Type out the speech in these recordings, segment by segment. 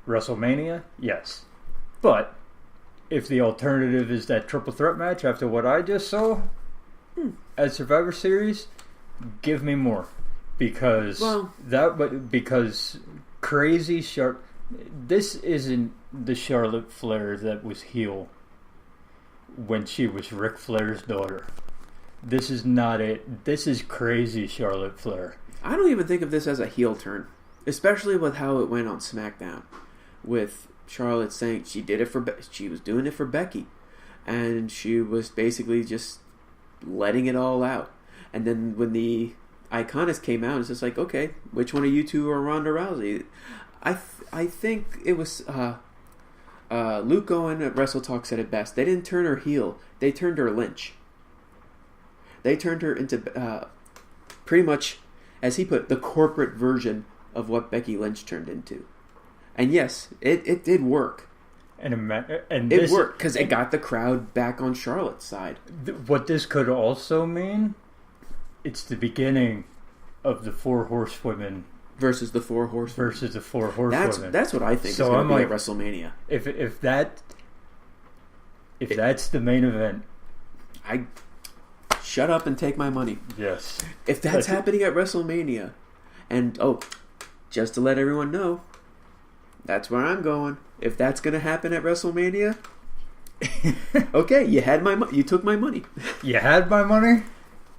WrestleMania, yes. But if the alternative is that triple threat match after what I just saw at Survivor Series, give me more. Because crazy Charlotte. This isn't the Charlotte Flair that was heel when she was Ric Flair's daughter. This is not it. This is crazy Charlotte Flair. I don't even think of this as a heel turn, especially with how it went on SmackDown, with Charlotte saying she was doing it for Becky, and she was basically just letting it all out. And then when the Iconics came out, it's just like, okay, which one of you two are Ronda Rousey? I think it was Luke Owen at Wrestle Talk said it best. They didn't turn her heel; they turned her Lynch. They turned her into pretty much, as he put, the corporate version of what Becky Lynch turned into. And yes, it did work. And it worked because it got the crowd back on Charlotte's side. What this could also mean, it's the beginning of the Four Horsewomen versus the Four Horsewomen. That's what I think is going to be at WrestleMania. If that's the main event, I shut up and take my money. Yes. If that's happening at WrestleMania, and just to let everyone know, that's where I'm going. If that's going to happen at WrestleMania, okay, you had you took my money. You had my money.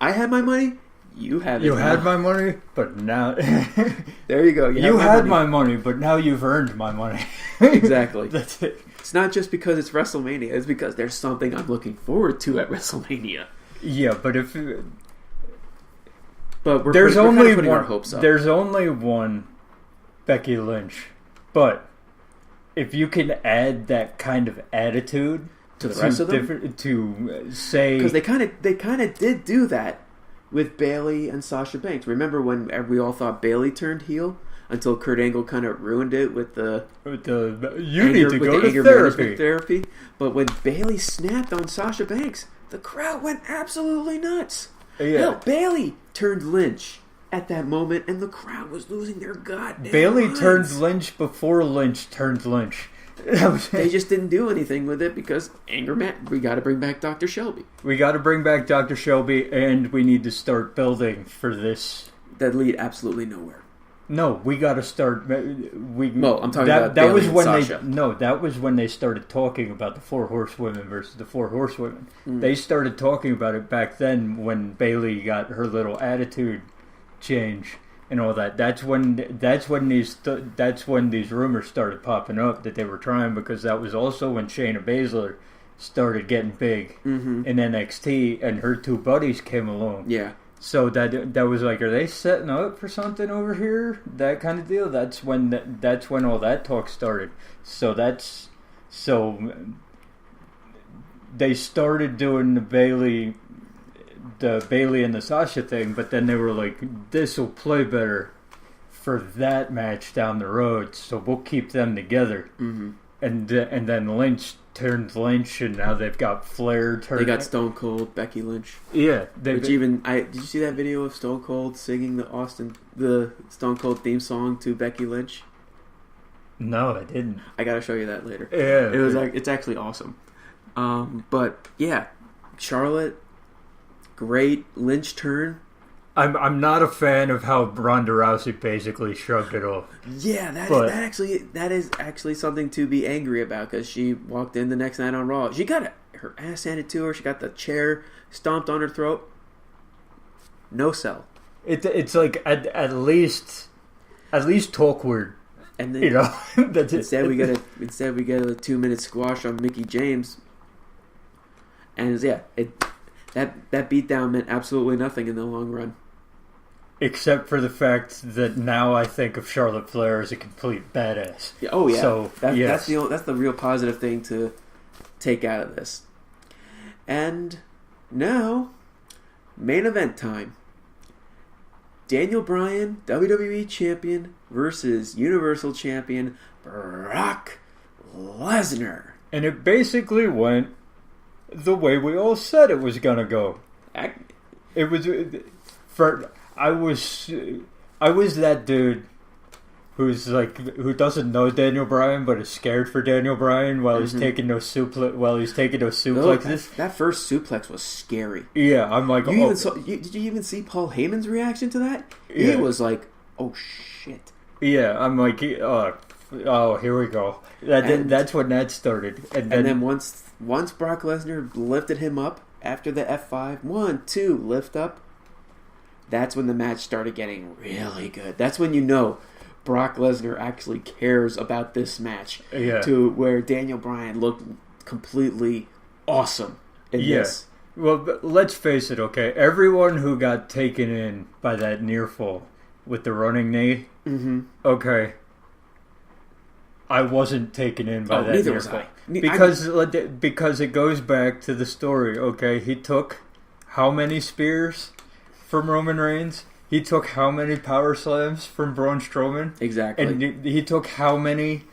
I had my money. You had it. You had my money, but now there you go. You had my money, but now you've earned my money. Exactly. That's it. It's not just because it's WrestleMania. It's because there's something I'm looking forward to at WrestleMania. Yeah, but we're only putting our hopes up. There's only one Becky Lynch, but if you can add that kind of attitude to the rest of them, to say, because they kind of did do that with Bayley and Sasha Banks. Remember when we all thought Bayley turned heel until Kurt Angle kind of ruined it with the you need to go to therapy. But when Bayley snapped on Sasha Banks, the crowd went absolutely nuts. Yeah. Hell, Bayley turned Lynch at that moment, and the crowd was losing their goddamn Bayley minds. turned Lynch before Lynch turned Lynch. They just didn't do anything with it because we got to bring back Dr. Shelby. We got to bring back Dr. Shelby, and we need to start building for this. That lead absolutely nowhere. No, we got to start. No, I'm talking about Bayley and Sasha. That was when they started talking about the Four Horsewomen versus the Four Horsewomen. Mm. They started talking about it back then when Bayley got her little attitude change and all that. That's when these rumors started popping up that they were trying, because that was also when Shayna Baszler started getting big in NXT, and her two buddies came along. Yeah. So that was like, are they setting up for something over here? That kind of deal. That's when all that talk started. So they started doing the Bayley and the Sasha thing, but then they were like, this will play better for that match down the road, so we'll keep them together. Mm-hmm. And then Lynch turned Lynch, and now they've got Flair turned. They got Stone Cold, Becky Lynch. Yeah, did you see that video of Stone Cold singing the Stone Cold theme song to Becky Lynch? No, I didn't. I gotta show you that later. Yeah, it's actually awesome. But yeah, Charlotte, great Lynch turn. I'm not a fan of how Ronda Rousey basically shrugged it off. Yeah, that is actually something to be angry about, because she walked in the next night on Raw. She got her ass handed to her. She got the chair stomped on her throat. No sell. It's like at least talk word. And then that's instead we get a 2-minute squash on Mickie James. And yeah, that beatdown meant absolutely nothing in the long run. Except for the fact that now I think of Charlotte Flair as a complete badass. Yeah, oh yeah, so that's the real positive thing to take out of this. And now, main event time. Daniel Bryan, WWE Champion, versus Universal Champion Brock Lesnar. And it basically went the way we all said it was gonna go. I was that dude who doesn't know Daniel Bryan but is scared for Daniel Bryan while he's taking those suplexes. That first suplex was scary. Yeah, I'm like, did you even see Paul Heyman's reaction to that? Yeah. He was like, "Oh shit." Yeah, I'm like, oh, here we go. That's when that started. And then once Brock Lesnar lifted him up after the F5, 1, 2, lift up, that's when the match started getting really good. That's when you know Brock Lesnar actually cares about this match. Yeah. To where Daniel Bryan looked completely awesome in this. Well, but let's face it, okay? Everyone who got taken in by that near fall with the running knee, okay, I wasn't taken in by that neither near was fall. I. Because it goes back to the story, okay? He took how many spears from Roman Reigns? He took how many power slams from Braun Strowman? Exactly. And he took how many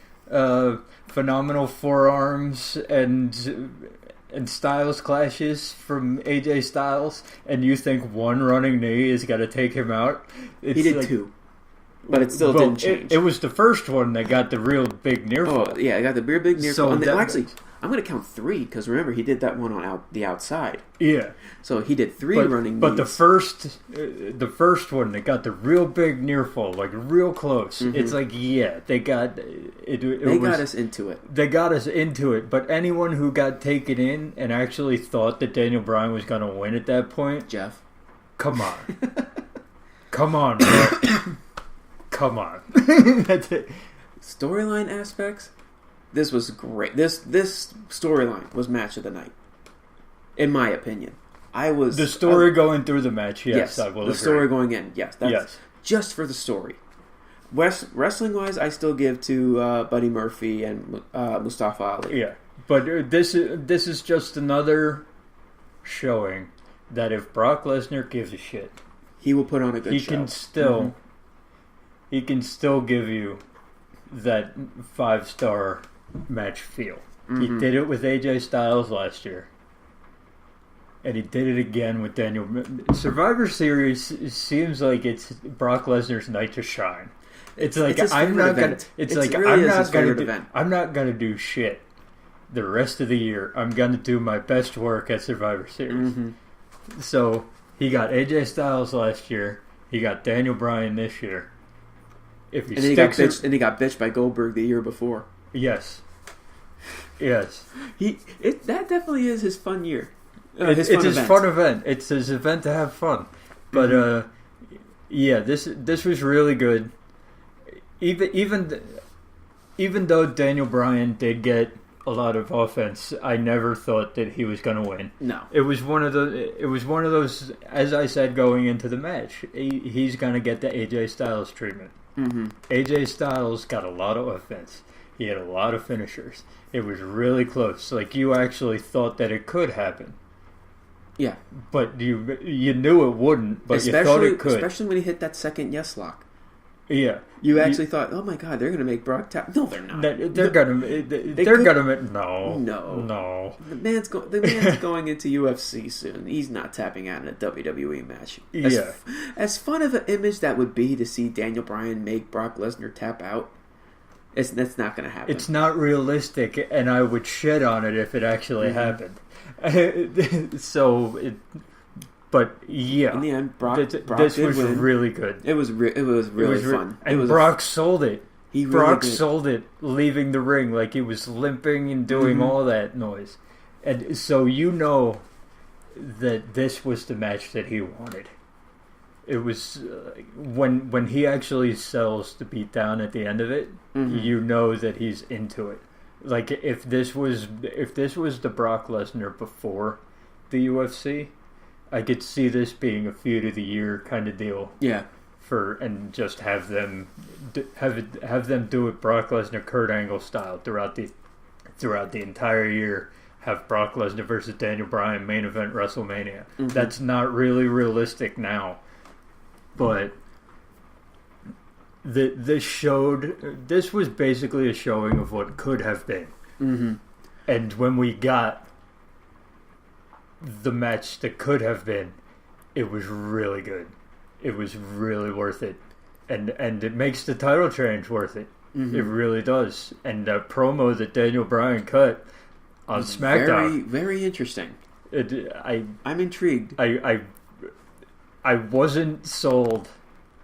phenomenal forearms and Styles clashes from AJ Styles? And you think one running knee is going to take him out? He did 2. But it still didn't change. It was the first one that got the real big near fall. Oh, yeah, I got the real big near fall. So actually, I'm going to count 3, because remember, he did that one on the outside. Yeah. So he did 3 running knees. But the first one that got the real big near fall, like real close, it's like, yeah, they got it. They got us into it. They got us into it. But anyone who got taken in and actually thought that Daniel Bryan was going to win at that point, Jeff, come on. Come on, bro. Come on. That's it. Storyline aspects, this was great. This storyline was match of the night, in my opinion. The story going through the match, yes, I will agree. The story going in, yes. That's just for the story. Wrestling-wise, I still give to Buddy Murphy and Mustafa Ali. Yeah, but this is just another showing that if Brock Lesnar gives a shit, he will put on a good show. He can still give you that 5-star match feel. He did it with AJ Styles last year. And he did it again with Daniel. Survivor Series seems like it's Brock Lesnar's night to shine. It's like I'm not gonna do shit the rest of the year. I'm gonna do my best work at Survivor Series. So he got AJ Styles last year. He got Daniel Bryan this year. If he he got bitched by Goldberg the year before. Yes. That definitely is his fun year. It's his fun event. It's his event to have fun. But this was really good. Even though Daniel Bryan did get a lot of offense, I never thought that he was going to win. No, it was one of those. As I said going into the match, he's going to get the AJ Styles treatment. AJ Styles got a lot of offense. He had a lot of finishers. It was really close. Like, you actually thought that it could happen. Yeah. But you knew it wouldn't, but you thought it could. Especially when he hit that second yes lock. Yeah. You actually thought, oh my god, they're going to make Brock tap. No, they're not. They're going to... No. The man's going into UFC soon. He's not tapping out in a WWE match. As fun of an image that would be to see Daniel Bryan make Brock Lesnar tap out, that's not going to happen. It's not realistic, and I would shit on it if it actually happened. But yeah, in the end, Brock this was win. Really good. It was really fun. And Brock sold it. Brock sold it, leaving the ring like he was limping and doing all that noise. And so you know that this was the match that he wanted. It was when he actually sells the beatdown at the end of it, you know that he's into it. Like, if this was the Brock Lesnar before the UFC, I could see this being a feud of the year kind of deal. Yeah. And just have them do it Brock Lesnar, Kurt Angle style throughout the entire year. Have Brock Lesnar versus Daniel Bryan main event WrestleMania. That's not really realistic now, but this was basically a showing of what could have been. And when we got the match that could have been, it was really good. It was really worth it. and it makes the title change worth it. Mm-hmm. It really does. And the promo that Daniel Bryan cut on SmackDown, very, very interesting. I'm intrigued. I wasn't sold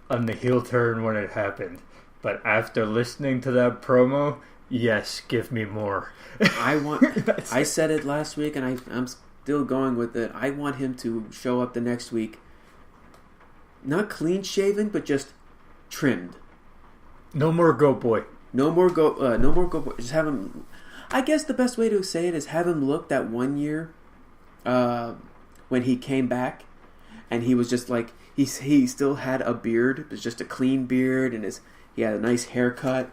on the heel turn when it happened, but after listening to that promo, yes, give me more. I said it last week, and I'm still going with it. I want him to show up the next week, not clean shaven, but just trimmed. No more goat boy. No more goat boy. Just have him. I guess the best way to say it is have him look that 1 year when he came back, and he was just like he still had a beard. It was just a clean beard, and he had a nice haircut.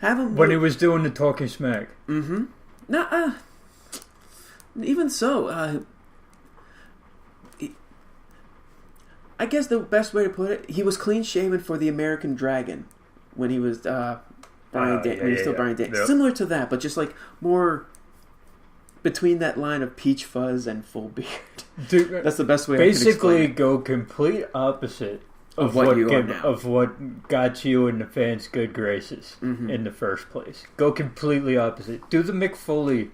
Have him when he was doing the talking smack. Mm-hmm. No, even so, I guess the best way to put it, he was clean shaven for the American Dragon when he was Brian Brian Danielson. Yep. Similar to that, but just like more between that line of peach fuzz and full beard. Dude, that's the best way. Basically, go complete opposite of what you are now. Of what got you in the fans' good graces in the first place. Go completely opposite. Do the Mick Foley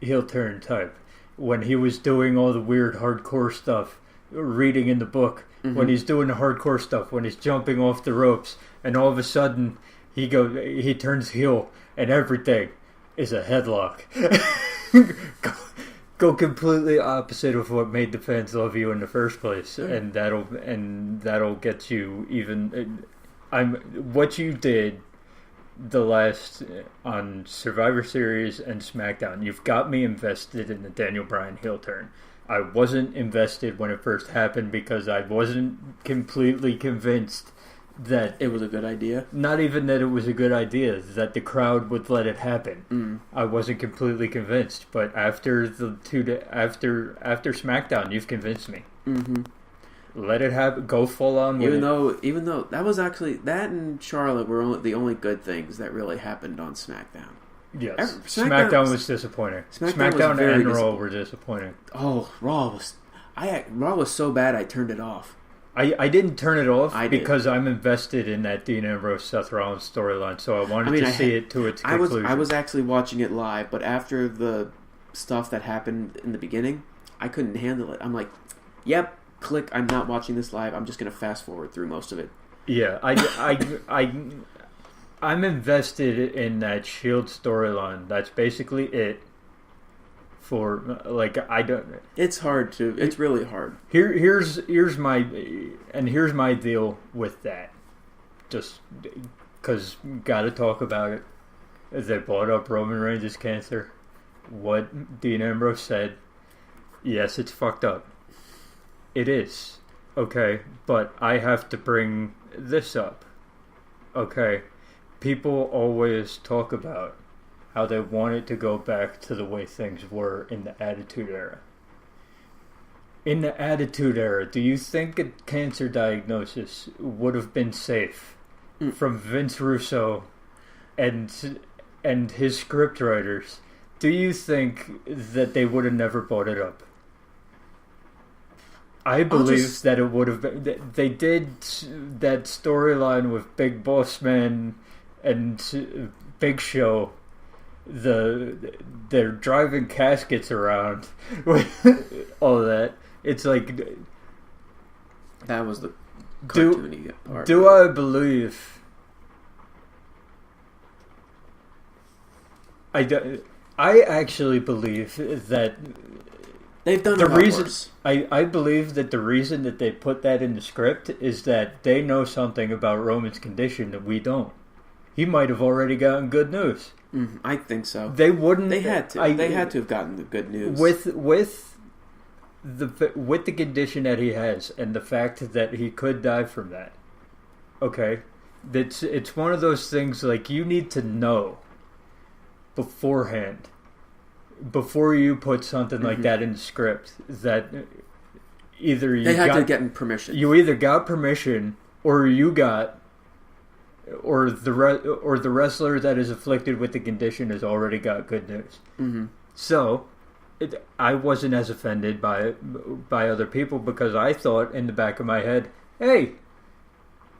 heel turn type when he was doing all the weird hardcore stuff, reading in the book. When he's doing the hardcore stuff, when he's jumping off the ropes, and all of a sudden he turns heel, and everything is a headlock. Go completely opposite of what made the fans love you in the first place, and that'll get you even. What you did the last on Survivor Series and SmackDown. You've got me invested in the Daniel Bryan heel turn. I wasn't invested when it first happened because I wasn't completely convinced that it was a good idea. Not even that it was a good idea, that the crowd would let it happen. I wasn't completely convinced, but after after SmackDown, you've convinced me. Let it happen. Go full on with it. Even though that was actually that and Charlotte were the only good things that really happened on SmackDown. Yes, SmackDown was disappointing. SmackDown and Raw were disappointing. Oh, Raw was so bad I turned it off. I didn't turn it off because I'm invested in that Dean Ambrose Seth Rollins storyline, so I wanted to see it to its conclusion. I was actually watching it live, but after the stuff that happened in the beginning, I couldn't handle it. I'm like, yep, click. I'm not watching this live. I'm just going to fast forward through most of it. Yeah, I'm invested in that Shield storyline. That's basically it. It's hard to. It's really hard. Here's my deal with that. Just because gotta talk about it. As they brought up Roman Reigns' cancer, what Dean Ambrose said. Yes, it's fucked up. It is. Okay, but I have to bring this up. Okay, people always talk about how they wanted to go back to the way things were in the Attitude Era. In the Attitude Era, do you think a cancer diagnosis would have been safe from Vince Russo and his scriptwriters? Do you think that they would have never brought it up? I believe that it would have been. They did that storyline with Big Boss Man and Big Show. They're driving caskets around with all that. It's like that was the cartoony part. Do I believe? I actually believe that they've done the reason. I believe that the reason that they put that in the script is that they know something about Roman's condition that we don't. He might have already gotten good news. I think so. They wouldn't. They had to. They had to have gotten the good news with the condition that he has and the fact that he could die from that. Okay, it's one of those things like you need to know beforehand before you put something like that in the script that either you had to get permission. You either got permission or you got. Or the wrestler that is afflicted with the condition has already got good news. So, I wasn't as offended by other people because I thought in the back of my head, hey,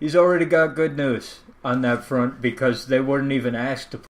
he's already got good news on that front because they weren't even asked to